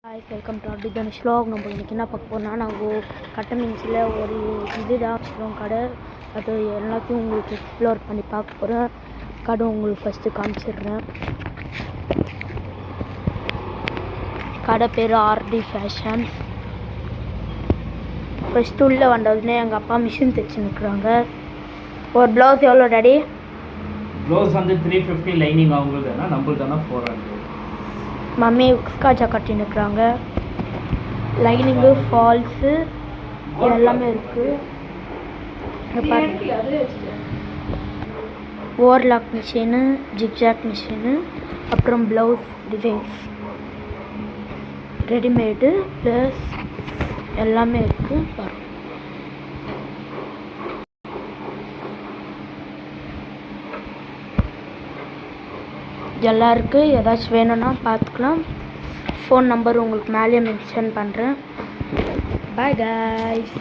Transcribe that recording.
Hi welcome to அப்டி Dhanush vlog. நம்ம இன்றைக்கி என்ன பார்க்க போகிறோம்னா நாங்கள் கட்டமின்ஸில் ஒரு இதுதான் வச்சுருக்கோம் கடை. அது எல்லாத்தையும் உங்களுக்கு எக்ஸ்ப்ளோர் பண்ணி பார்க்க போகிறேன். கடை உங்களுக்கு ஃபஸ்ட்டு காமிச்சிடுறேன். கடை பேர் ஆர்டி ஃபேஷன்ஸ். ஃபஸ்ட்டு உள்ளே வந்ததுன்னே எங்கள் அப்பா மிஷின் தைச்சுன்னுக்குறாங்க. ஒரு ப்ளவுஸ் எவ்வளோ டாடி? ப்ளவுஸ் வந்து 350 லைனிங் அவங்களுதுனா நம்மளுதானா 400. மம்மி உக்ஸ்காஜா கட்டின்னுக்குறாங்க. லைனிங்கு ஃபால்ஸு எல்லாமே இருக்குது. ஓவர்லாக் மிஷினு, ஜிக்ஜாக் மிஷினு, அப்புறம் ப்ளவுஸ் டிசைன்ஸ், ரெடிமேடு ப்ளஸ் எல்லாமே இருக்குது. பாருங்கள், எல்லாம் இருக்குது. ஏதாச்சும் வேணும்னா பார்த்துக்கலாம். ஃபோன் நம்பர் உங்களுக்கு மேலேயே மென்ஷன் பண்ணுறேன். Bye guys.